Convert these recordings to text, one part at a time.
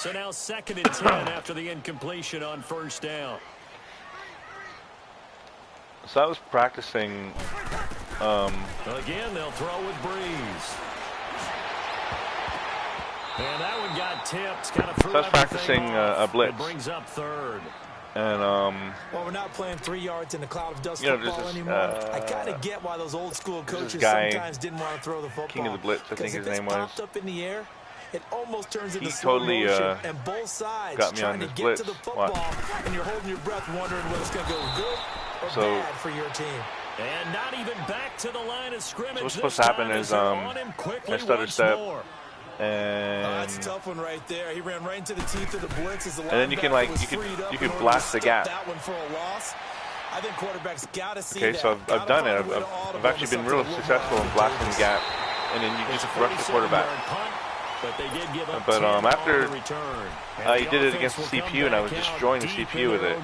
So now 2nd and 10 after the incompletion on first down. So I was practicing. Again, they'll throw with Breeze. And that one got tipped. Kind of so I was practicing a blitz. It brings up 3rd. And well, we're not playing 3 yards in a cloud of dust you know, football anymore. I kind of get why those old school coaches sometimes didn't want to throw the football. King of the Blitz, I think his name was. Popped up in the air, it almost turns into slow motion, and both sides got me trying on to this get blitz. to the football, and you're holding your breath, wondering whether it's going to go good or bad for your team. And not even back to the line of scrimmage. So what's supposed to happen is I stutter step. And that's a tough one right there. He ran right into the teeth of the blitz as the and then you can you can blast the gap. That one for a loss. I think quarterbacks got to see okay, so I've done it. I've actually been real successful in blasting the gap, and then you just rush the quarterback. But after I did it against the CPU, and I was destroying the CPU with it.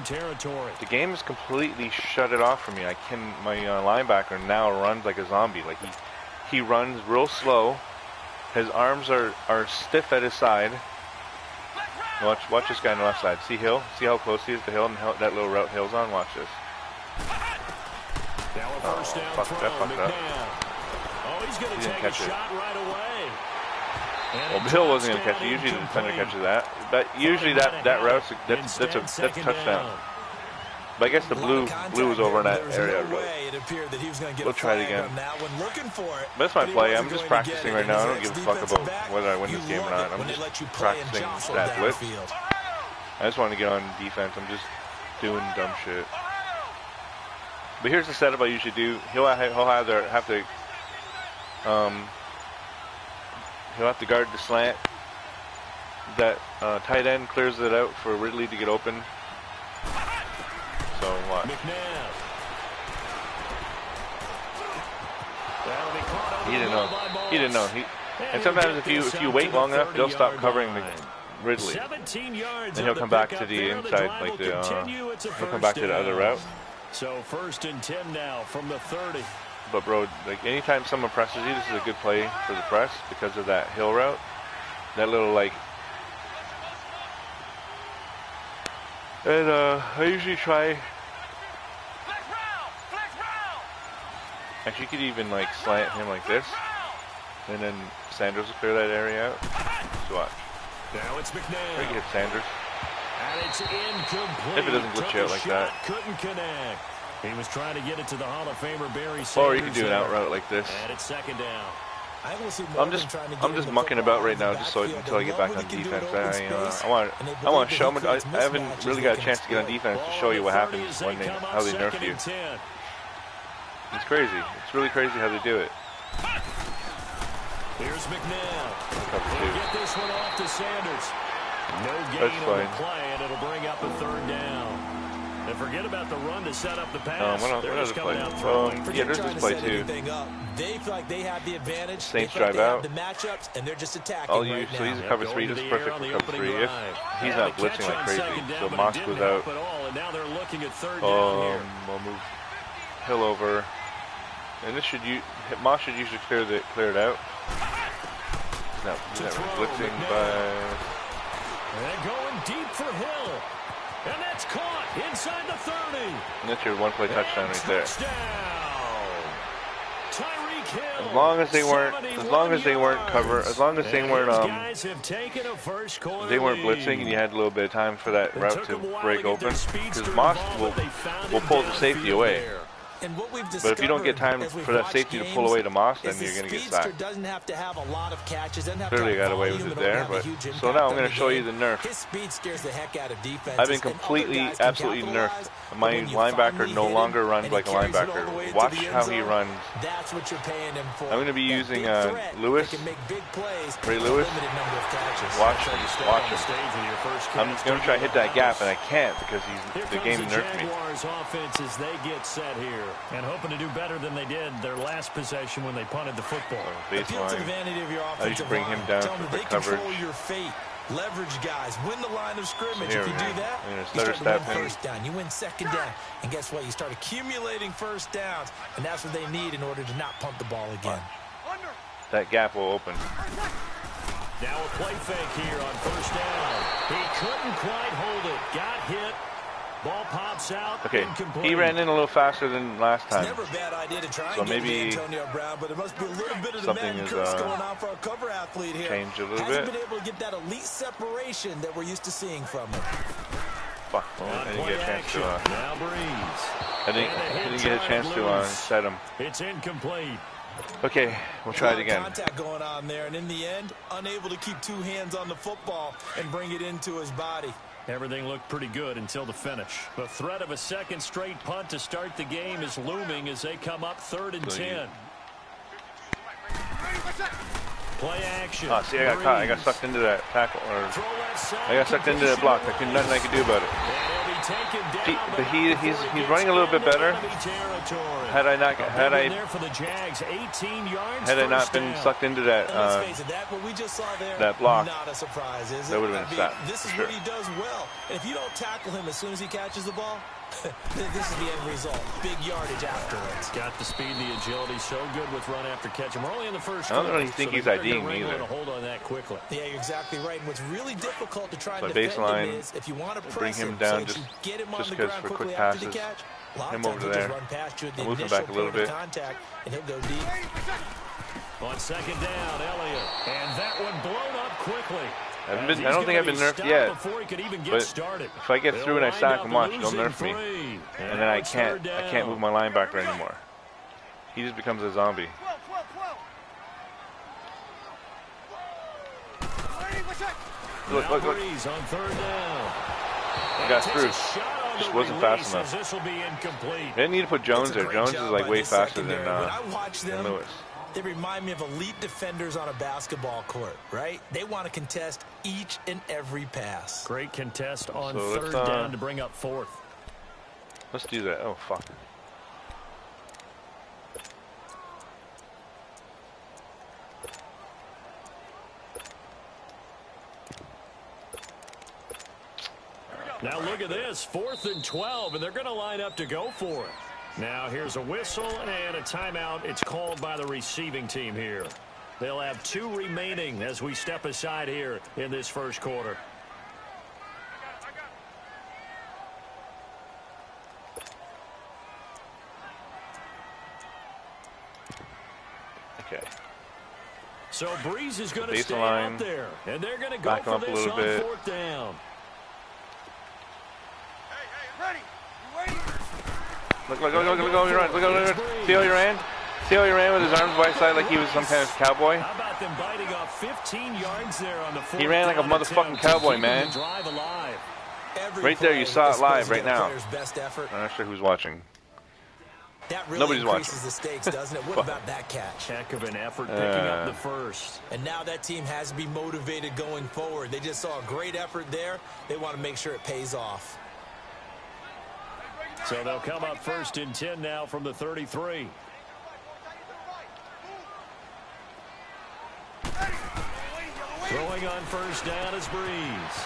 The game has completely shut it off for me. My linebacker now runs like a zombie. Like he runs real slow. His arms are stiff at his side. Watch this guy on the left side. See Hill? See how close he is to Hill and that little route Hill's on? Watch this. Oh, fucked up. Oh, he's going to take a shot right away. Well, Hill wasn't going to catch it. Usually the defender catches that. But usually that route's that's a touchdown. But I guess the blue was over in that area. We'll try it again. But that's my play. I'm just practicing right now. I don't give a fuck about whether I win this game or not. I'm just practicing that blitz. I just want to get on defense. I'm just doing dumb shit. But here's the setup I usually do. He'll have to guard the slant. That tight end clears it out for Ridley to get open. So what? He didn't know. And sometimes if you wait long enough, they'll stop covering Ridley, and he'll come back to the inside, like he'll come back to the other route. So 1st and 10 now from the 30. But bro, like anytime someone presses you, this is a good play for the press because of that Hill route. That little like. And I usually try. Actually, you could even like slant him like this, and then Sanders will clear that area out. So watch. Now it's McNabb. Try to hit Sanders. And it's incomplete. If it doesn't glitch out like that. Couldn't connect. He was trying to get it to the Hall of Famer Barry Sanders. Or you can do an out route like this. And it's 2nd down. I'm just mucking about right now, just so until I get back on defense. I want to show them. I haven't really got a chance to get on defense to show you what happens when how they nerf you. It's crazy. It's really crazy how they do it. Here's McNabb. He'll get this one off to Sanders. No gain on the play, and it'll bring up a 3rd down. And forget about the run to set up the pass. What other play? Yeah, there's this play too. They feel like they have the advantage. Saints drive out. The matchups, and they're just attacking So he's a cover 3. This is perfect for cover 3. If he's not blitzing like crazy, so Moss goes out. We'll move Hill over, and this Moss should usually clear it out. He's not really blitzing, but and going deep for Hill. And that's caught inside the 30. And that's your one-play touchdown right there. As long as they weren't blitzing, and you had a little bit of time for that route to break open, because Moss will pull the safety away. But if you don't get time for that safety to pull away to Moss, then you're going to get sacked. Clearly got away with it there, but so now I'm going to show you the nerf. I've been completely, absolutely nerfed. My linebacker no longer runs like a linebacker. Watch how he runs. I'm going to be using Lewis, Ray Lewis. Watch him. I'm going to try to hit that gap, and I can't because the game nerfed me. And hoping to do better than they did their last possession when they punted the football. Baseline. I used to bring him down for the coverage. Leverage guys, win the line of scrimmage. If you do that, you start to win first down. You win 2nd down. And guess what? You start accumulating first downs. And that's what they need in order to not punt the ball again. That gap will open. Now a play fake here on 1st down. couldn't quite hold it. Got hit. Ball pops out. Okay, incomplete. he ran in a little faster than last time. It's never a bad idea to try So and get maybe Antonio Brown, but there must be a little bit of the something Madden is curse going on for our cover athlete here. changed a little Hasn't bit. been able to get that elite separation that we're used to seeing from him. Fuck, well, I didn't get a chance to. Now Breeze. I didn't get a chance to set him. It's incomplete. Okay, we'll try it again. Contact going on there, and in the end, unable to keep two hands on the football and bring it into his body. Everything looked pretty good until the finish. The threat of a second straight punt to start the game is looming as they come up 3rd and 10. Play action. Oh, see, I got caught. I got sucked into that tackle, or I got sucked into that block. Nothing I could do about it. But he's running a little bit better. Had I not been sucked into that that block, that would have been a sack. This is for sure. what he does well. And if you don't tackle him as soon as he catches the ball, this is the end result. Big yardage afterwards. Got the speed, the agility, so good with run after catch. And we're only in the first. I don't really think he's IDing me either. Hold on that quickly. Yeah, you're exactly right. And what's really difficult to try So and defend baseline, him is if you want to bring press him down so just get him on the because ground for quickly quick after the passes. catch. A lot Him of over times he'll there. just run past you at the Move him initial back a little point of bit. contact, and he'll go deep. On second down, Elliott. And that one blown up quickly. I don't think I've been nerfed yet, but if I get through and I sack him, watch, they'll nerf me, and then I can't move my linebacker anymore. He just becomes a zombie. Look. On 3rd down. I got through. Just wasn't fast enough. This will be incomplete. They need to put Jones there. Jones is like way faster than Lewis. They remind me of elite defenders on a basketball court, right? They want to contest each and every pass. Great contest on So 3rd down to bring up 4th. Let's do that. Oh, fuck. Now look at this. 4th and 12, and they're going to line up to go for it. Now here's a whistle and a timeout. It's called by the receiving team here. They'll have 2 remaining as we step aside here in this first quarter. Okay. So Breeze is going to stay out there, and they're going to go for this on 4th down. Look, he ran. See how he ran? See how he ran with his arms by his side like he was some kind of cowboy? How about them biting off 15 yards there on the 4th He ran like a motherfucking cowboy, man. Right there, you saw it live right now. I'm not sure who's watching. That really Nobody's increases watching. The stakes, doesn't it? What about that catch? Heck of an effort picking up the first. And now that team has to be motivated going forward. They just saw a great effort there. They want to make sure it pays off. So they'll come up 1st and 10 now from the 33. Throwing on 1st down is Breeze.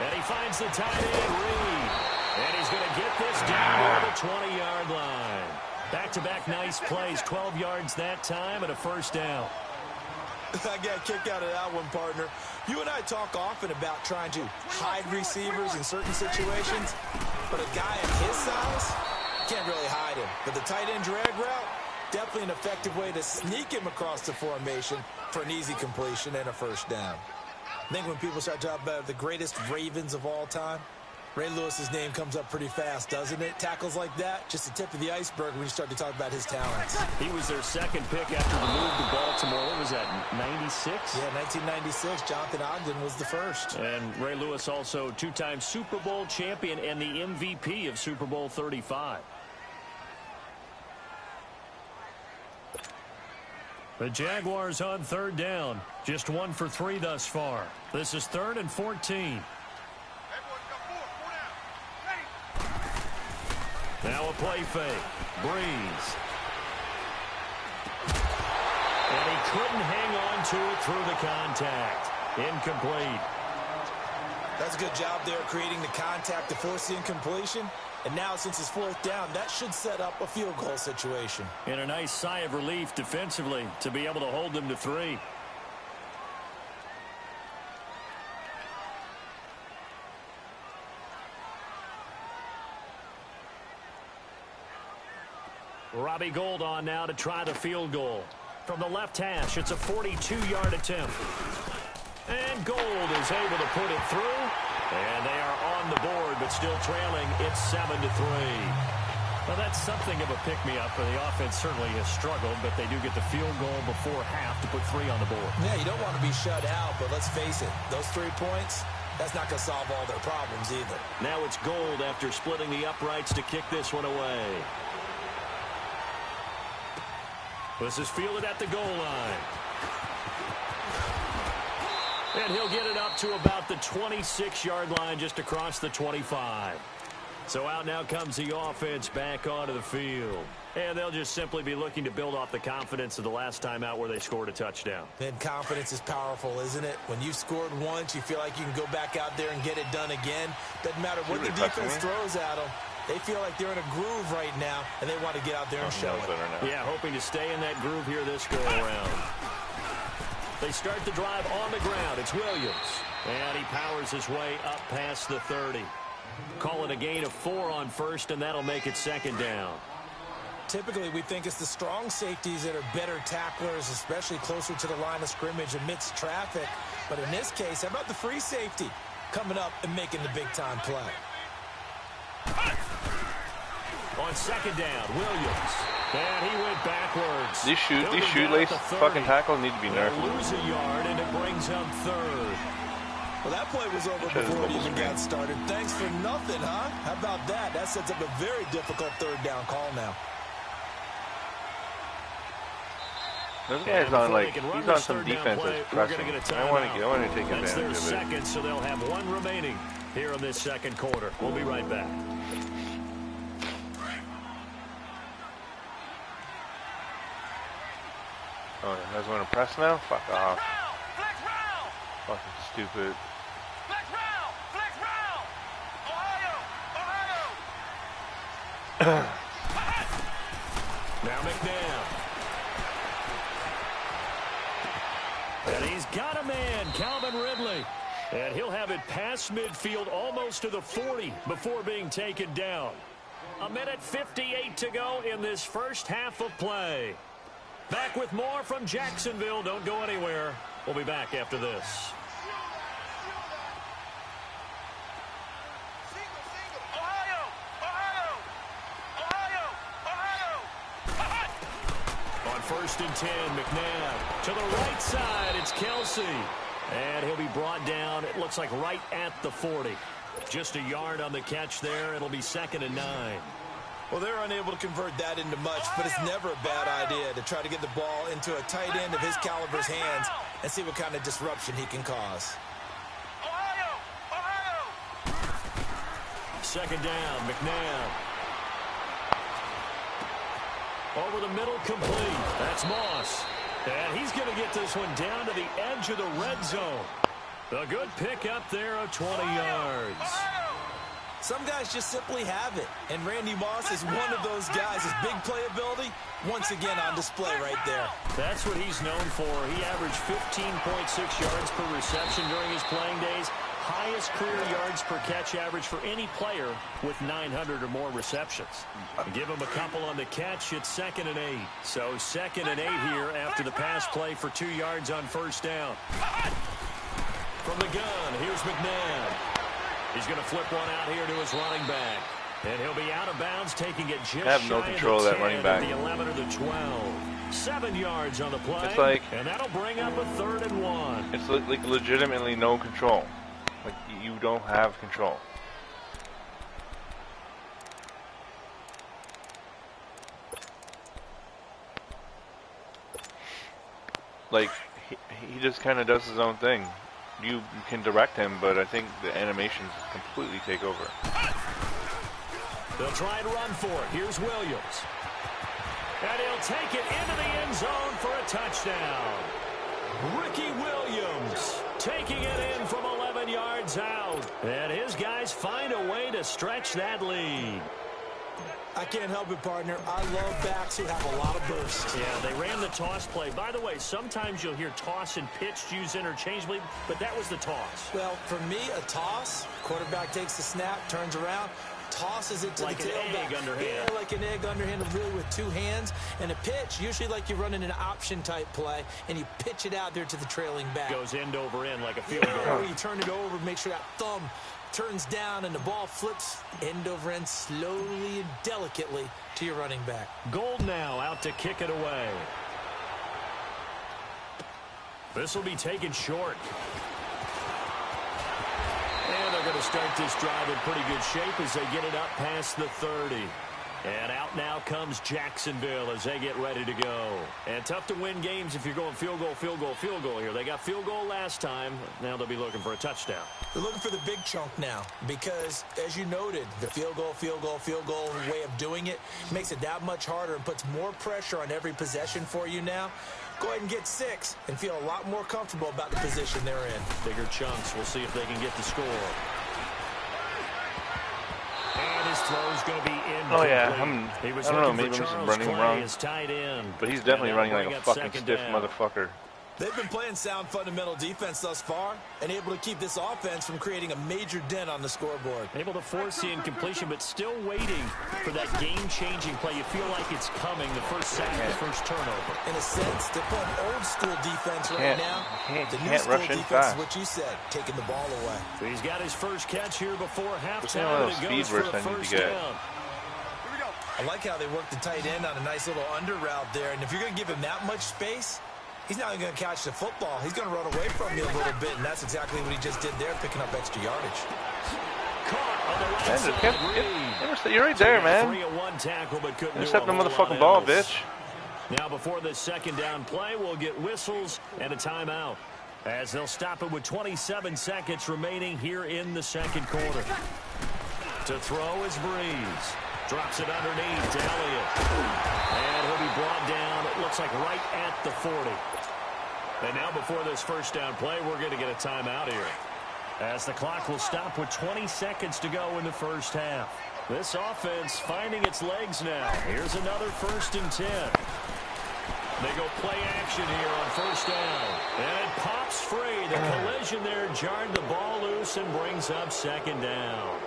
And he finds the tight end, Reed. And he's going to get this down to the 20-yard line. Back-to-back nice plays, 12 yards that time and a 1st down. I got a kick out of that one, partner. You and I talk often about trying to hide receivers in certain situations, but a guy of his size, can't really hide him. But the tight end drag route, definitely an effective way to sneak him across the formation for an easy completion and a 1st down. I think when people start talking about the greatest Ravens of all time, Ray Lewis's name comes up pretty fast, doesn't it? Tackles like that, just the tip of the iceberg when you start to talk about his talents. He was their 2nd pick after the move to Baltimore. What was that, 96? Yeah, 1996. Jonathan Ogden was the 1st. And Ray Lewis also 2-time Super Bowl champion and the MVP of Super Bowl 35. The Jaguars on 3rd down. Just 1 for 3 thus far. This is 3rd and 14. Now a play fake. Breeze. And he couldn't hang on to it through the contact. Incomplete. That's a good job there creating the contact to force the incompletion. And now since it's 4th down, that should set up a field goal situation. And a nice sigh of relief defensively to be able to hold them to 3. Robbie Gould on now to try the field goal. From the left hash, it's a 42-yard attempt. And Gould is able to put it through. And they are on the board, but still trailing. It's 7-3. Well, that's something of a pick-me-up, for the offense certainly has struggled, but they do get the field goal before half to put 3 on the board. Yeah, you don't want to be shut out, but let's face it, those 3 points, that's not going to solve all their problems either. Now it's Gould after splitting the uprights to kick this one away. This is fielded at the goal line. And he'll get it up to about the 26-yard line, just across the 25. So out now comes the offense back onto the field. And they'll just simply be looking to build off the confidence of the last time out where they scored a touchdown. And confidence is powerful, isn't it? When you've scored once, you feel like you can go back out there and get it done again. Doesn't matter what the defense throws at them. They feel like they're in a groove right now, and they want to get out there and show it. Yeah, hoping to stay in that groove here this go-around. They start the drive on the ground. It's Williams. And he powers his way up past the 30. Call it a gain of 4 on first, and that'll make it 2nd down. Typically, we think it's the strong safeties that are better tacklers, especially closer to the line of scrimmage amidst traffic. But in this case, how about the free safety coming up and making the big-time play? On 2nd down, Williams. And he went backwards. These shoelace fucking tackles need to be nerfed. They'll lose a yard, and it brings up 3rd. Well, that play was over before it even got started. Thanks for nothing, huh? How about that? That sets up a very difficult 3rd down call now. This guy's on, like, he's on some defensive pressing. I want to take advantage of it. That's their 2nd, so they'll have 1 remaining here in this 2nd quarter. We'll be right back. Oh, you guys want to press now? Fuck off. Fucking stupid. Now McNabb. And he's got a man, Calvin Ridley. And he'll have it past midfield almost to the 40 before being taken down. 1:58 to go in this first half of play. Back with more from Jacksonville. Don't go anywhere. We'll be back after this. On 1st and 10, McNabb to the right side. It's Kelsey. And he'll be brought down, it looks like right at the 40. Just a yard on the catch there. It'll be 2nd and 9. Well, they're unable to convert that into much, but it's never a bad idea to try to get the ball into a tight end of his caliber's hands and see what kind of disruption he can cause. 2nd down, McNabb. Over the middle, complete. That's Moss. And he's going to get this one down to the edge of the red zone. A good pick up there of 20 yards. Some guys just simply have it, and Randy Moss is one of those guys. His big playability, once again on display right there. That's what he's known for. He averaged 15.6 yards per reception during his playing days. Highest career yards per catch average for any player with 900 or more receptions. Give him a couple on the catch, it's 2nd and 8. So 2nd and 8 here after the pass play for 2 yards on 1st down. From the gun, here's McNabb. He's going to flip one out here to his running back. And he'll be out of bounds, taking it just I have no control of that running back. The 11 or the 12. 7 yards on the play. It's like, and that'll bring up a 3rd and 1. It's like legitimately no control. Like, you don't have control. Like, he just kind of does his own thing. You can direct him, but I think the animations completely take over. They'll try and run for it. Here's Williams. And he'll take it into the end zone for a touchdown. Ricky Williams taking it in from 11 yards out. And his guys find a way to stretch that lead. I can't help it, partner. I love backs who have a lot of bursts. Yeah, they ran the toss play. By the way, sometimes you'll hear toss and pitch used interchangeably, but that was the toss. Well, for me, a toss, quarterback takes the snap, turns around, tosses it to like the tailback. Yeah, like an egg underhand, really with 2 hands. And a pitch, usually like you're running an option-type play, and you pitch it out there to the trailing back. Goes end over end like a field goal. Or you turn it over, make sure that thumb turns down, and the ball flips end over end slowly and delicately to your running back. Gold now out to kick it away. This will be taken short. And they're going to start this drive in pretty good shape as they get it up past the 30. And out now comes Jacksonville as they get ready to go. And tough to win games if you're going field goal, field goal, field goal here. They got field goal last time. Now they'll be looking for a touchdown. They're looking for the big chunk now because, as you noted, the field goal way of doing it makes it that much harder and puts more pressure on every possession for you now. Go ahead and get 6 and feel a lot more comfortable about the position they're in. Bigger chunks. We'll see if they can get the score. And his throw's going to be in. Oh, yeah. I don't know. Maybe I'm just running wrong. But he's definitely running like a fucking stiff motherfucker. They've been playing sound fundamental defense thus far and able to keep this offense from creating a major dent on the scoreboard. Able to force the incompletion, but still waiting for that game-changing play. You feel like it's coming, the first sack, the first turnover. In a sense, they're playing old-school defense right now. The new school defense is what you said, taking the ball away. So he's got his first catch here before halftime. And it goes for a first down. I like how they work the tight end on a nice little under route there. And if you're going to give him that much space, he's not going to catch the football. He's going to run away from you a little bit, and that's exactly what he just did there, picking up extra yardage. You're right there, man. Intercept the motherfucking ball, bitch. Now before this second down play, we'll get whistles and a timeout as they'll stop it with 27 seconds remaining here in the second quarter. To throw is Breeze. Drops it underneath to Elliott. And he'll be brought down, it looks like right at the 40. And now before this first down play, we're going to get a timeout here, as the clock will stop with 20 seconds to go in the first half. This offense finding its legs now. Here's another 1st and 10. They go play action here on first down. And it pops free. The collision there jarred the ball loose and brings up second down.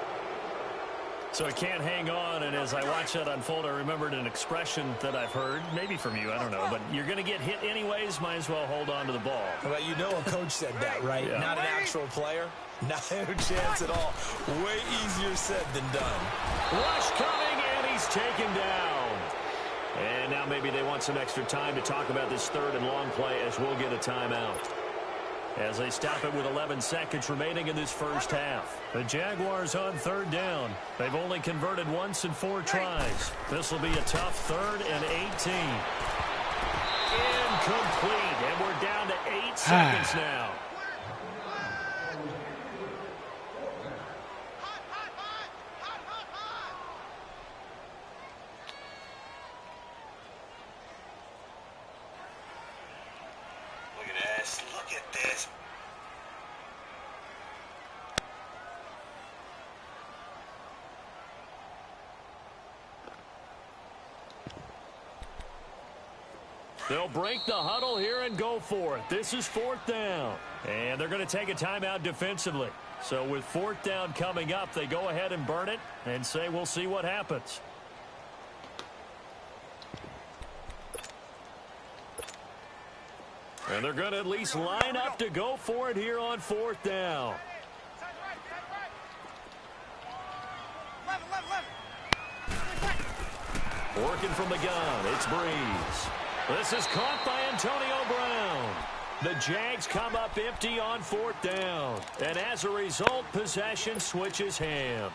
So it can't hang on, and as I watch that unfold, I remembered an expression that I've heard, maybe from you, I don't know, but you're going to get hit anyways, might as well hold on to the ball. Well, you know a coach said that, right? Yeah. Not an actual player. No chance at all. Way easier said than done. Rush coming, and he's taken down. And now maybe they want some extra time to talk about this 3rd and long play as we'll get a timeout, as they stop it with 11 seconds remaining in this first half. The Jaguars on 3rd down. They've only converted once in 4 tries. This will be a tough 3rd and 18. Incomplete, and we're down to 8 seconds now. Look at this. They'll break the huddle here and go for it. This is 4th down. And they're going to take a timeout defensively. So with 4th down coming up, they go ahead and burn it and say we'll see what happens. And they're going to at least line up to go for it here on 4th down. Working from the gun, it's Breeze. This is caught by Antonio Brown. The Jags come up empty on 4th down. And as a result, possession switches hands.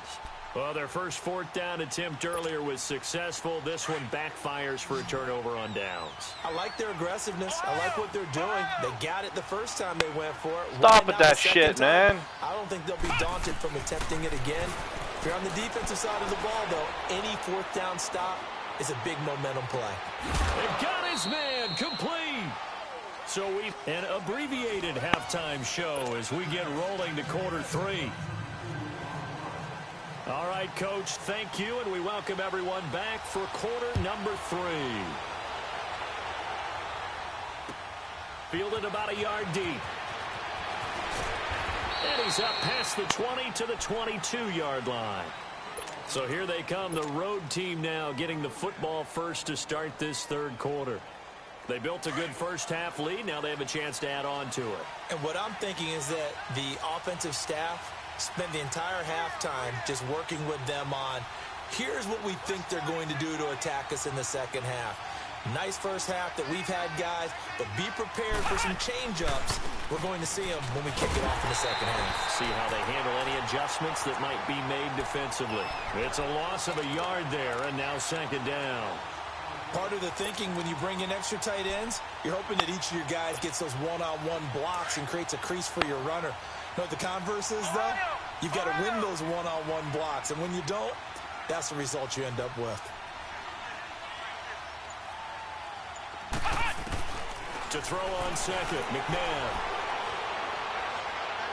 Well, their first 4th down attempt earlier was successful. This one backfires for a turnover on downs. I like their aggressiveness. I like what they're doing. They got it the first time they went for it. Stop with that shit, man. I don't think they'll be daunted from attempting it again. If you're on the defensive side of the ball, though, any 4th down stop is a big momentum play. They've got his man complete. So we've an abbreviated halftime show as we get rolling to quarter 3. All right, Coach, thank you, and we welcome everyone back for quarter number 3. Fielded about a yard deep. And he's up past the 20 to the 22-yard line. So here they come, the road team now getting the football first to start this third quarter. They built a good first half lead. Now they have a chance to add on to it. And what I'm thinking is that the offensive staff spent the entire halftime just working with them on, here's what we think they're going to do to attack us in the second half. Nice first half that we've had, guys, but be prepared for some change-ups. We're going to see them when we kick it off in the second half. See how they handle any adjustments that might be made defensively. It's a loss of a yard there, and now second down. Part of the thinking when you bring in extra tight ends, you're hoping that each of your guys gets those one-on-one blocks and creates a crease for your runner. You know what the converse is, though? You've got to win those one-on-one blocks, and when you don't, that's the result you end up with. To throw on second, McNabb.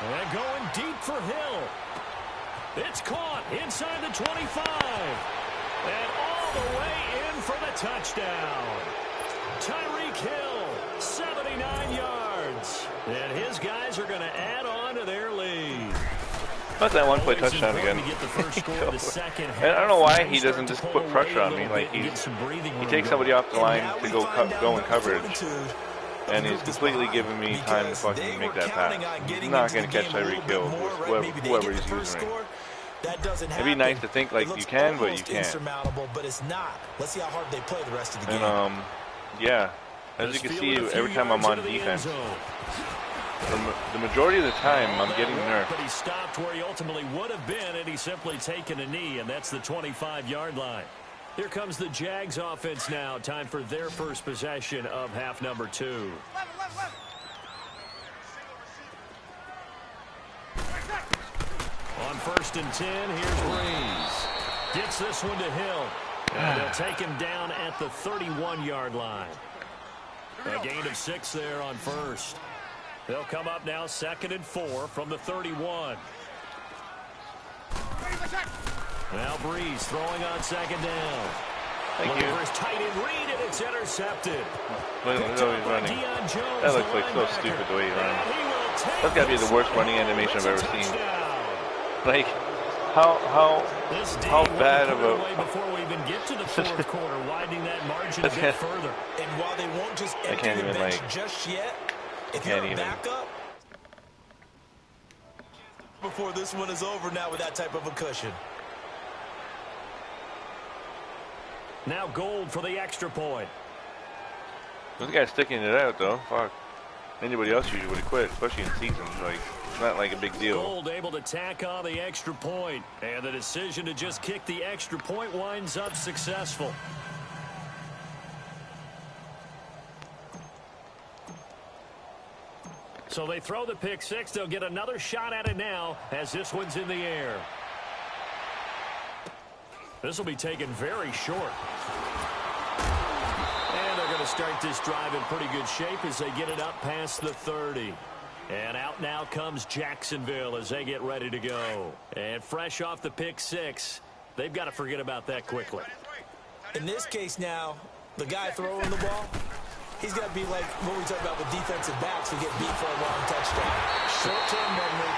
And going deep for Hill. It's caught inside the 25. And all the way in for the touchdown. Tyreek Hill, 79 yards. And his guys are going to add on to their lead. That's that one-play touchdown again. And I don't know why he doesn't just put pressure on me. Like he takes somebody off the line to go in coverage. And he's completely giving me time to fucking make that pass. He's not going to catch Tyreek Hill, whoever he's using. It'd be nice to think like you can, but you can't. But it's not. Let's see how hard they play the rest of the game. And yeah, as you can see, every time I'm on defense, the majority of the time I'm getting nerfed. But he stopped where he ultimately would have been, and he's simply taken a knee, and that's the 25-yard line. Here comes the Jags offense now. Time for their first possession of half number 2. On 1st and 10, here's Breeze. Gets this one to Hill. And they'll take him down at the 31-yard line. A gain of 6 there on first. They'll come up now 2nd and 4 from the 31. Now Breeze throwing on 2nd down. Thank you. For his tight end read, and it's intercepted. Look how he's running. That looks like so stupid the way he runs. That's got to be the worst running animation I've ever seen. Like, how bad of a... Before we even get to the fourth quarter, widening that margin a bit further. And while they won't just empty the bench just yet, if you're a backup, before this one is over now with that type of a cushion. Now Gold for the extra point. This guy's sticking it out, though. Fuck. Anybody else usually would have quit, especially in seasons. Like, it's not like a big deal. Gold able to tack on the extra point. And the decision to just kick the extra point winds up successful. So they throw the pick 6. They'll get another shot at it now as this one's in the air. This will be taken very short. And they're going to start this drive in pretty good shape as they get it up past the 30. And out now comes Jacksonville as they get ready to go. And fresh off the pick 6, they've got to forget about that quickly. In this case now, the guy throwing the ball, he's got to be like what we talk about with defensive backs who get beat for a long touchdown. Short-term memory,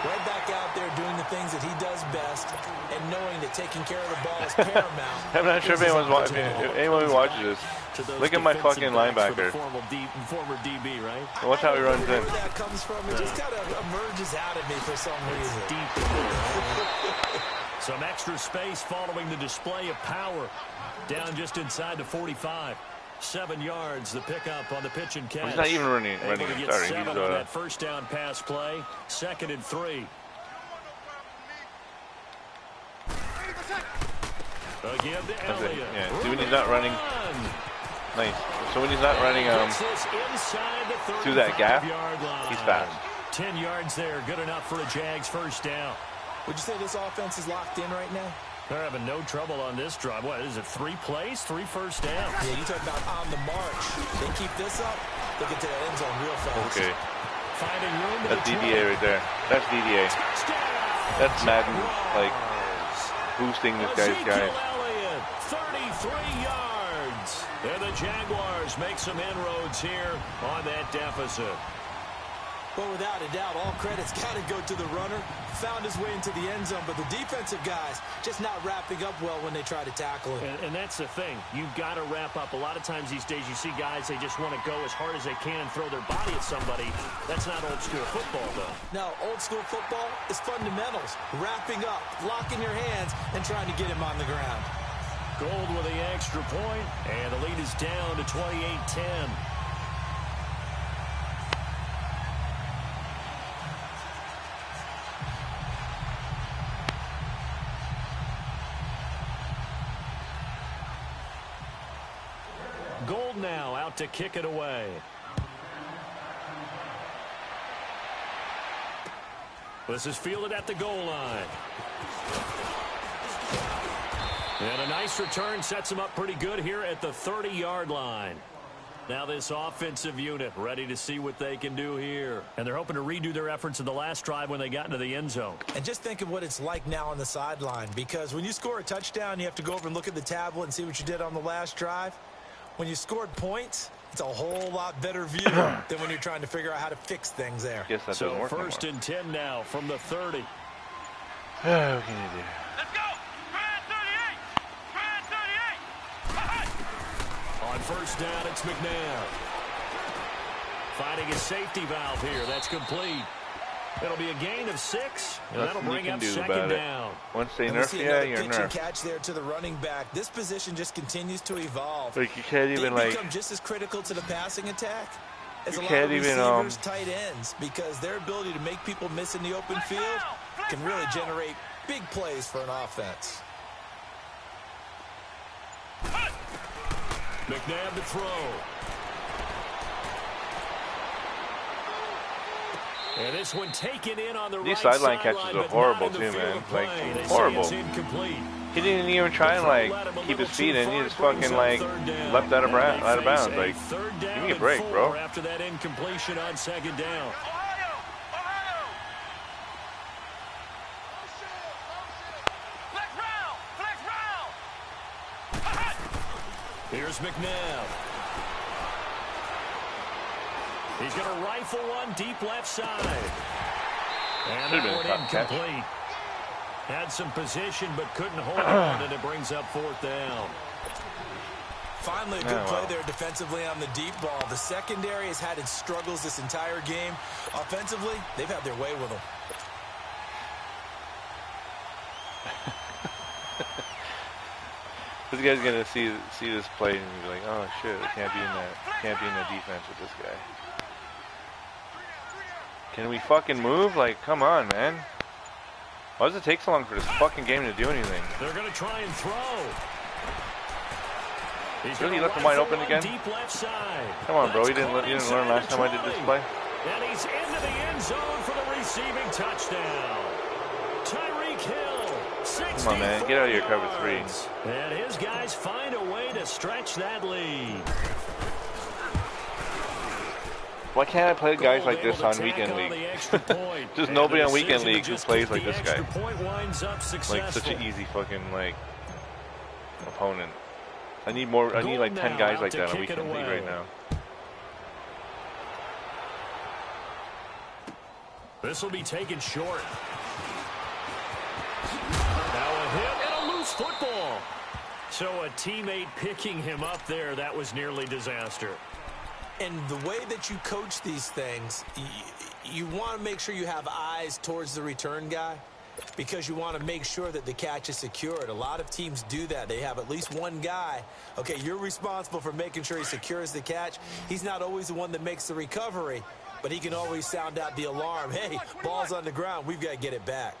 right back out there doing the things that he does best, and knowing that taking care of the ball is paramount. I'm not sure if anyone's watching. If anyone who watches this, look at my fucking linebacker. Former DB, right? Watch how he runs in. Where that comes from, it just kind of emerges out of me for some reason. Deep in there. Some extra space following the display of power. Down just inside the 45. 7 yards, the pickup on the pitch and catch. He's not even running. Able to get 7 on that first down pass play. 2nd and 3. Again to Elliott. Yeah. See when he's not running. Nice. So when he's not running through that gap, he's fast. 10 yards there, good enough for a Jags first down. Would you say this offense is locked in right now? They're having no trouble on this drive. What is it, 3 plays, 3 first downs? Yeah, you talk about on the march. They keep this up, they get to the end zone real fast. Okay. Finding room. That's DDA right there. That's DDA. That's Madden, like, boosting this guy's guy. 33 yards. And the Jaguars make some inroads here on that deficit. Well, without a doubt, all credit's got to go to the runner. Found his way into the end zone, but the defensive guys just not wrapping up well when they try to tackle him. And that's the thing. You've got to wrap up. A lot of times these days you see guys, they just want to go as hard as they can and throw their body at somebody. That's not old school football, though. No, old school football is fundamentals. Wrapping up, locking your hands, and trying to get him on the ground. Gold with the extra point, and the lead is down to 28-10. Gold now out to kick it away. This is fielded at the goal line. And a nice return sets him up pretty good here at the 30-yard line. Now this offensive unit ready to see what they can do here. And they're hoping to redo their efforts in the last drive when they got into the end zone. And just think of what it's like now on the sideline, because when you score a touchdown, you have to go over and look at the tablet and see what you did on the last drive. When you scored points, it's a whole lot better view than when you're trying to figure out how to fix things there. Guess that doesn't work first and 10 now from the 30. What can you do? Let's go! Brad 38! On first down, it's McNabb. Finding his safety valve here. That's complete. It'll be a gain of 6, and that'll bring up second down. Once they nerf you, you're nerfed. Catch there to the running back. This position just continues to evolve. Like you can't even they become just as critical to the passing attack as a lot of receivers, tight ends, because their ability to make people miss in the open field can really generate big plays for an offense. McNabb to throw. And this one taken in on the These right sideline catches are horrible too, man. Like, horrible. He didn't even try and like keep his feet in. He just fucking like left out of bounds. Like, give me a break, bro. After that incompletion on second down. Here's McNabb. He's going to rifle one deep left side. And that one incomplete. Had some position but couldn't hold on, and it brings up fourth down. Finally, a good play there defensively on the deep ball. The secondary has had its struggles this entire game. Offensively, they've had their way with them. This guy's gonna see this play and be like, oh shit, I can't be in that defense with this guy. Can we fucking move? Like, come on, man. Why does it take so long for this fucking game to do anything? They're gonna try and throw. Really left him wide open again? Deep left side. Come on, bro. You didn't learn last time I did this play. And he's into the end zone for the receiving touchdown. Tyreek Hill. Come on, man. Get out of your cover 3. And his guys find a way to stretch that lead. Why can't I play guys like this on Weekend League? Just nobody on Weekend League who plays like this guy. Like such an easy fucking like opponent. I need like 10 guys like that on Weekend League right now. This will be taken short. Now a hit and a loose football. So a teammate picking him up there, that was nearly disaster. And the way that you coach these things, you want to make sure you have eyes towards the return guy, because you want to make sure that the catch is secured. A lot of teams do that. They have at least one guy. Okay, you're responsible for making sure he secures the catch. He's not always the one that makes the recovery, but he can always sound out the alarm. Hey, ball's on the ground. We've got to get it back.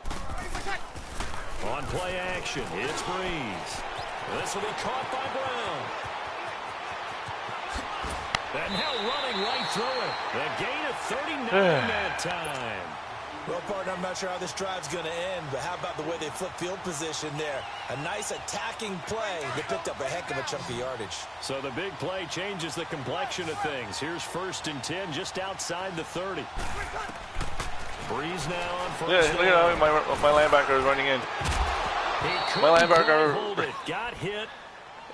On play action, it's Breeze. This will be caught by Brown. And now running right through it. The gain of 39 that time. Well, partner, I'm not sure how this drive's going to end, but how about the way they flip field position there? A nice attacking play. They picked up a heck of a chunk of yardage. So the big play changes the complexion of things. Here's first and 10 just outside the 30. Breeze now on first. Yeah, look at how my linebacker is running in. My linebacker got hit.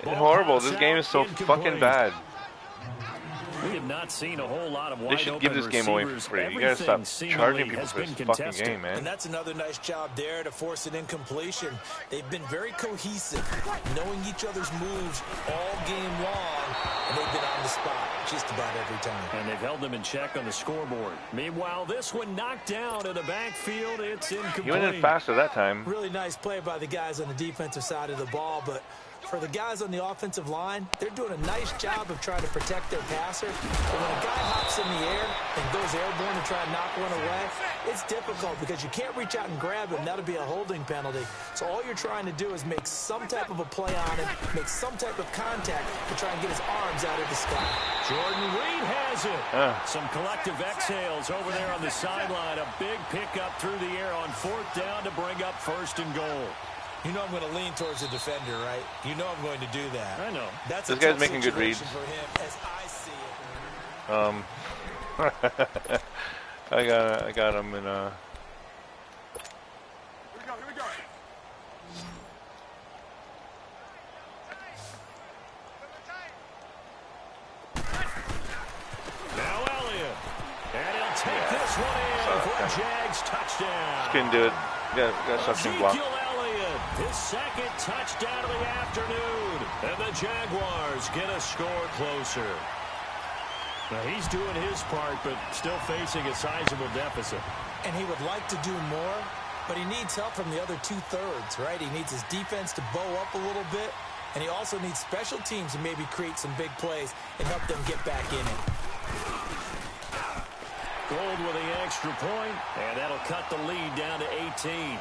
Horrible. This game is so fucking bad. We have not seen a whole lot of wide They should give this game away for free. You gotta stop charging people for this fucking game, man. And that's another nice job there to force an incompletion. They've been very cohesive, knowing each other's moves all game long, and they've been on the spot just about every time. And they've held them in check on the scoreboard. Meanwhile, this one knocked down in the backfield. It's incomplete. He went in faster that time. Really nice play by the guys on the defensive side of the ball, but for the guys on the offensive line, they're doing a nice job of trying to protect their passer. But when a guy hops in the air and goes airborne to try and knock one away, it's difficult because you can't reach out and grab him. That'll be a holding penalty. So all you're trying to do is make some type of a play on him, make some type of contact to try and get his arms out of the sky. Jordan Reed has it. Some collective exhales over there on the sideline. A big pickup through the air on 4th down to bring up 1st and goal. You know I'm going to lean towards the defender, right? You know I'm going to do that. I know. That's this guy's making good reads. For him as I see it. I got him in a. Here we go. Now Elliott. And he'll take this one in for a Jags touchdown. Just couldn't do it. Got something blocked. His 2nd touchdown of the afternoon. And the Jaguars get a score closer. Now he's doing his part, but still facing a sizable deficit. And he would like to do more, but he needs help from the other 2/3, right? He needs his defense to bow up a little bit, and he also needs special teams to maybe create some big plays and help them get back in it. Gold with the extra point, and that'll cut the lead down to 18.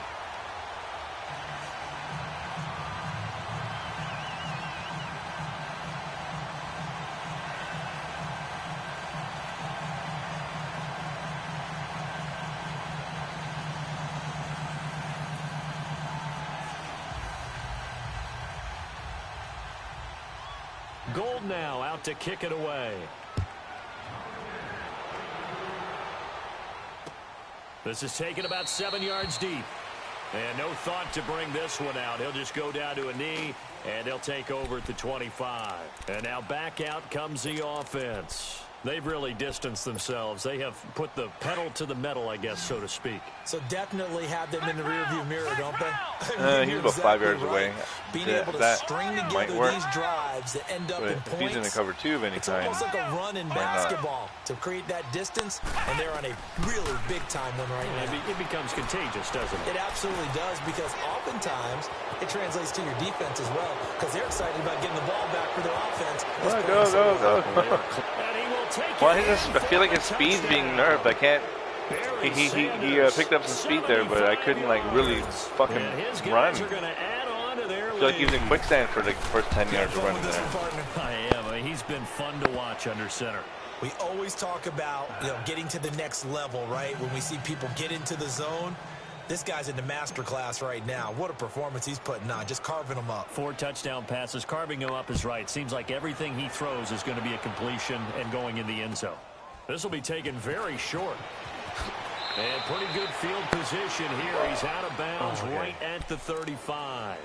Gold now out to kick it away. This is taken about 7 yards deep. And no thought to bring this one out. He'll just go down to a knee, and he'll take over at the 25. And now back out comes the offense. They've really distanced themselves. They have put the pedal to the metal, I guess, so to speak. So definitely have them in the rearview mirror, don't they? He's about 5 yards away. Being able to string together these drives that end up in points. If he's in the cover 2 of any it's time. It's almost like a run in basketball to create that distance, and they're on a really big-time one right now. It becomes contagious, doesn't it? It absolutely does, because oftentimes it translates to your defense as well, because they're excited about getting the ball back for their offense. Go. Well, I feel like his speed's being nerfed. I can't. He picked up some speed there, but I couldn't like really fucking run. I feel like using quicksand for the first 10 yards of running there. I am. I mean, he's been fun to watch under center. We always talk about getting to the next level, right? When we see people get into the zone. This guy's in the master class right now. What a performance he's putting on, just carving them up. 4 touchdown passes. Carving him up is right. Seems like everything he throws is going to be a completion and going in the end zone. This will be taken very short. And pretty good field position here. He's out of bounds right at the 35.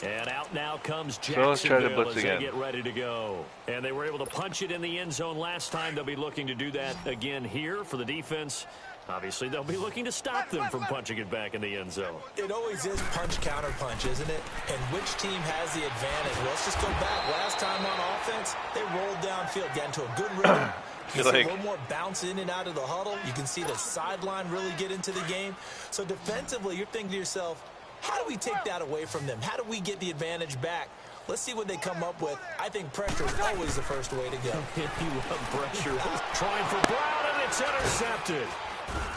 And out now comes Jacksonville as they get ready to go. And they were able to punch it in the end zone last time. They'll be looking to do that again here for the defense. Obviously, they'll be looking to stop them from punching it back in the end zone. It always is punch-counter-punch, isn't it? And which team has the advantage? Let's just go back. Last time on offense, they rolled downfield, got into a good rhythm. You see a little more bounce in and out of the huddle. You can see the sideline really get into the game. So defensively, you're thinking to yourself, how do we take that away from them? How do we get the advantage back? Let's see what they come up with. I think pressure is always the first way to go. You love pressure. Trying for Brown, and it's intercepted.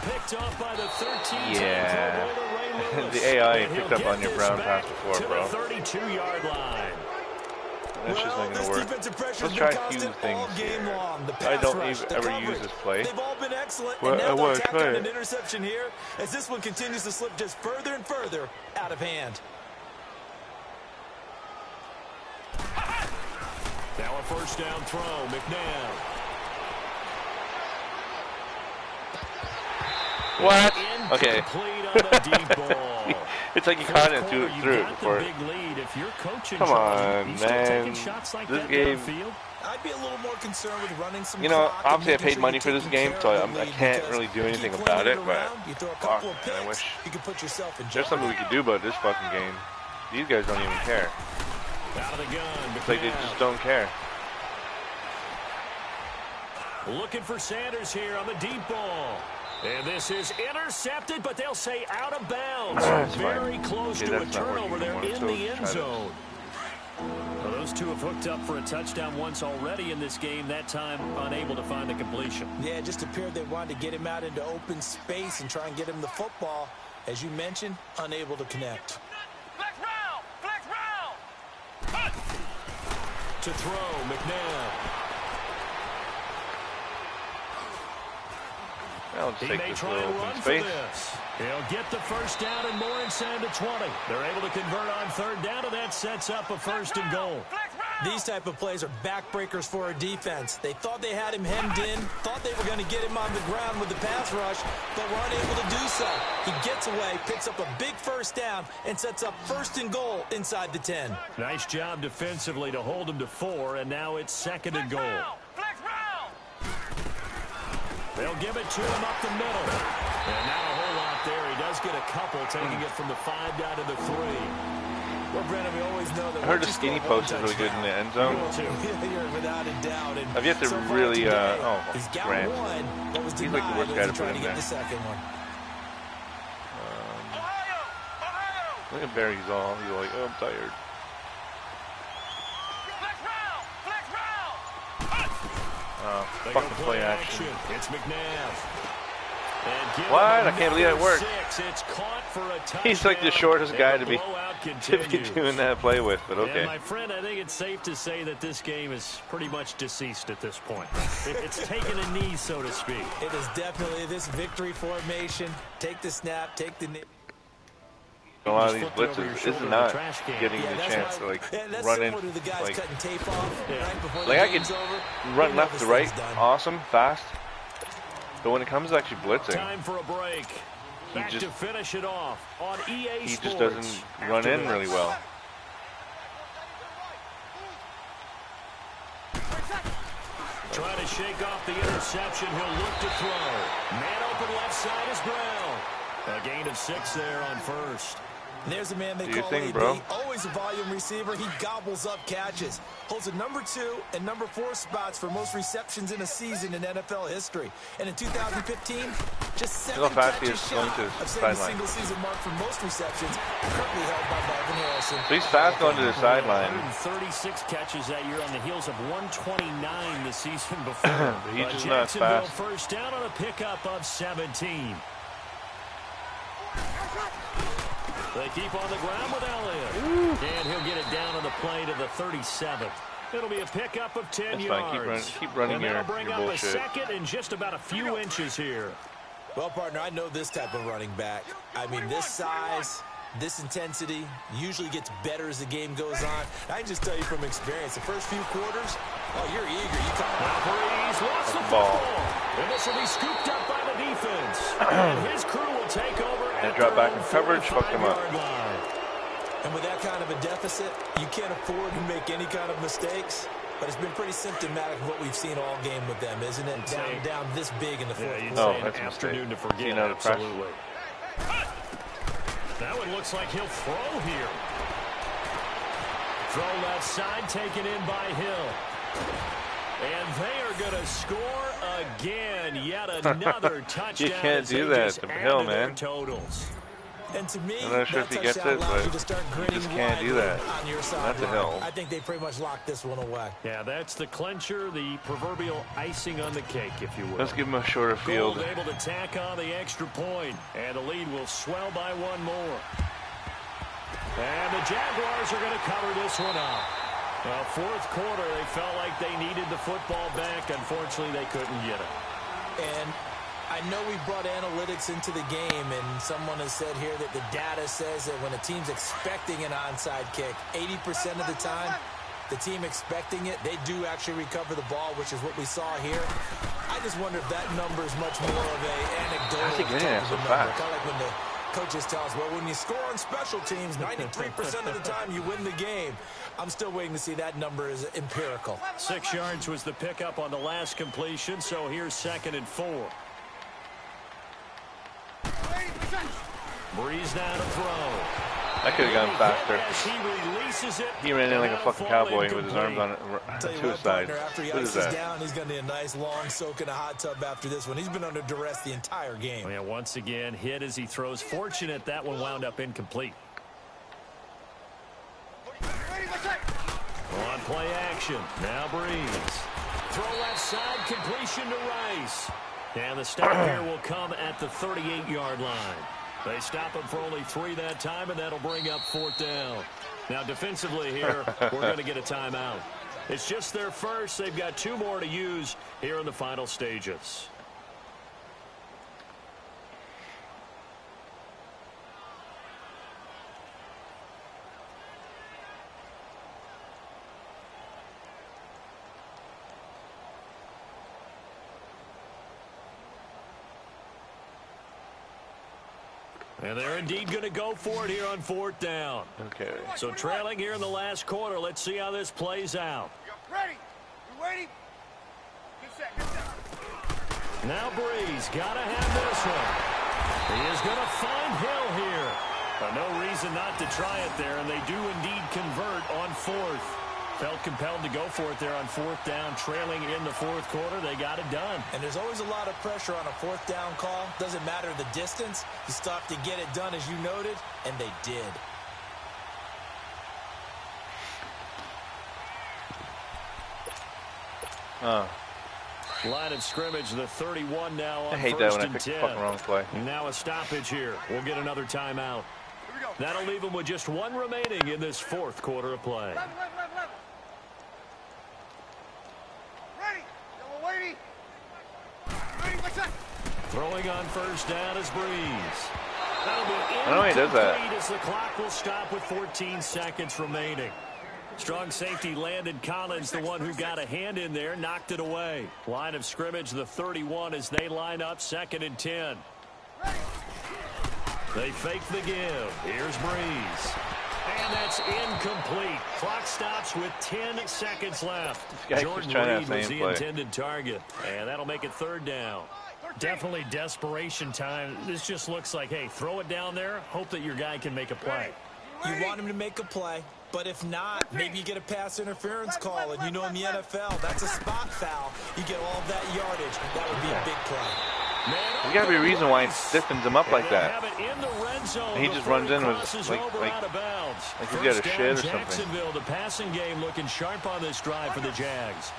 Picked off by the 13th. Yeah. The AI picked up on your Brown pass before, bro. 32-yard line. That's just not going to work. Let's try a few things here. I don't ever use this play. They've all been excellent, and now they'll tack on an interception here as this one continues to slip just further and further out of hand. Now a first down throw, McNabb. What? Okay. the deep ball. It's like you caught it and threw it before. Come on, man. This game. I'd be a little more concerned with running some. You know, obviously I paid money for this game, so I can't really do anything about it. But fuck, man, I wish there's something we could do about this fucking game. These guys don't even care. It's like they just don't care. Looking for Sanders here on the deep ball. And this is intercepted, but they'll say out of bounds. Very close to a turnover there in the end zone. Well, those two have hooked up for a touchdown once already in this game, that time unable to find the completion. Yeah, it just appeared they wanted to get him out into open space and try and get him the football. As you mentioned, unable to connect. Flex round! To throw, McNabb. He may try and run for this. He'll get the first down and more inside the 20. They're able to convert on third down, and that sets up a first and goal. These type of plays are backbreakers for our defense. They thought they had him hemmed in, thought they were going to get him on the ground with the pass rush, but were unable to do so. He gets away, picks up a big first down, and sets up first and goal inside the 10. Nice job defensively to hold him to 4, and now it's second and goal. They'll give it to him up the middle. And not a whole lot there. He does get a couple, taking it from the 5 down to the 3. Well, Brandon, we always know that I heard the skinny post is really good in the end zone. Without a doubt. And I've yet to really, he's got Grant. one, but was He's like the worst guy to put in there. The second one. Look at Barry, he's like, oh, I'm tired. Fucking play action. It's McNabb. What? I can't believe that worked. He's like the shortest guy to be doing that play with, but okay. And my friend, I think it's safe to say that this game is pretty much deceased at this point. It's taken a knee, so to speak. It is definitely this victory formation. Take the snap, take the knee. A lot of these blitzes, this is not getting the chance to like run in, like I could run left to right, awesome, fast. But when it comes to actually blitzing, time for a break. Back to finish it off on EA he just doesn't run in really well. Trying to shake off the interception, he'll look to throw. Man open left side is Brown. A gain of 6 there on first. There's a man they call AB, always a volume receiver. He gobbles up catches. Holds a number 2 and number 4 spots for most receptions in a season in NFL history. And in 2015, just 7 catches shy of setting the single season mark for most receptions, currently held by Marvin Harrison. So he's fast going to the sideline. 136 catches that year on the heels of 129 the season before. He's just not fast. First down on a pickup of 17. They keep on the ground with Elliott. And he'll get it down on the play to the 37. It'll be a pickup of 10 yards. Keep running your bring up bullshit. A second and just about a few inches here. Well, partner, I know this type of running back. I mean, this size, this intensity usually gets better as the game goes on. I can just tell you from experience, the first few quarters, oh, you're eager. You come out. He's lost the football. And this will be scooped up by the defense. And his crew will take over. And drop back in coverage, fuck him up. And with that kind of a deficit, you can't afford to make any kind of mistakes. But it's been pretty symptomatic of what we've seen all game with them, isn't it? Down this big in the fourth quarter. Oh, that's an afternoon to forget. Absolutely. That one looks like he'll throw here. Throw left side, taken in by Hill. And they are going to score again. Yet another touchdown. You can't do that to Hill, man. Totals. And to me, I'm not sure if he gets it, but you just can't do that. Not to Hill. I think they pretty much locked this one away. Yeah, that's the clincher, the proverbial icing on the cake, if you will. Let's give him a shorter field. Gold able to tack on the extra point, and the lead will swell by one more. And the Jaguars are going to cover this one up. Well, fourth quarter, they felt like they needed the football back. Unfortunately, they couldn't get it. And I know we brought analytics into the game, and someone has said here that the data says that when a team's expecting an onside kick, 80% of the time, the team expecting it, they do actually recover the ball, which is what we saw here. I just wonder if that number is much more of a anecdotal type of a number. Kind of like when the Coaches tell us, well, when you score on special teams, 93% of the time you win the game. I'm still waiting to see that number is empirical. 6 yards was the pickup on the last completion, so here's 2nd and 4. Breeze now to throw. That could have gone faster. He ran in like a fucking cowboy with his arms on to his side. After he ices down, he's going to need a nice long soak in a hot tub after this one. He's been under duress the entire game. Yeah, once again, hit as he throws. Fortunate that one wound up incomplete. On play action. Now Breeze. Throw left side, completion to Rice. And the stop here will come at the 38-yard line. They stop him for only 3 that time, and that'll bring up 4th down. Now, defensively here, we're going to get a timeout. It's just their first. They've got 2 more to use here in the final stages. And they're indeed going to go for it here on 4th down. Okay. So trailing here in the last quarter. Let's see how this plays out. Ready. You waiting? Good set. Now Breeze got to have this one. He is going to find Hill here. But no reason not to try it there, and they do indeed convert on 4th. Felt compelled to go for it there on 4th down, trailing in the 4th quarter. They got it done. And there's always a lot of pressure on a 4th down call. Doesn't matter the distance. You stop to get it done, as you noted, and they did. Line of scrimmage, the 31 now on 1st and 10. I hate that when I pick the fucking wrong play. Now a stoppage here. We'll get another timeout. That'll leave them with just 1 remaining in this 4th quarter of play. Throwing on 1st down is Breeze. That'll be I don't know how he does that. as the clock will stop with 14 seconds remaining. Strong safety Landon Collins, the one who got a hand in there, knocked it away. Line of scrimmage, the 31 as they line up 2nd and 10. They fake the give. Here's Breeze. And that's incomplete. Clock stops with 10 seconds left. Jordan Reed was the intended target. And that'll make it 3rd down. Definitely desperation time. This just looks like, hey, throw it down there. Hope that your guy can make a play. You want him to make a play. But if not, maybe you get a pass interference call. And you know in the NFL, that's a spot foul. You get all of that yardage. That would be a big play. There's got to be a reason why he stiffens him up like that. And he just runs in with like he's got a shit or something. Jacksonville, the passing game looking sharp on this drive for the Jags.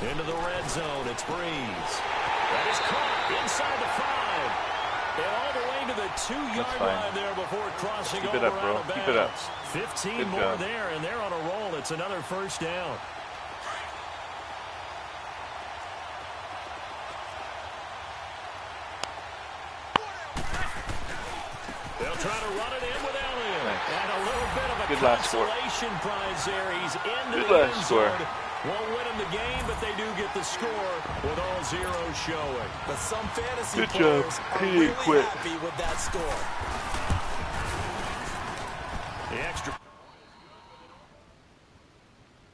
Into the red zone, it's Breeze. That is caught inside the 5. And all the way to the 2-yard line there before crossing over out of bounds. Keep it up. 15 Good more job. there, and they're on a roll. It's another 1st down. They'll try to run it in with Elliott. Nice. And a little bit of a Good last score. consolation prize there. He's into Good the last end score. zone. Won't win him the game, but they do get the score with all zeros showing. But some fantasy Good job. players are He really didn't quit. happy with that score. The extra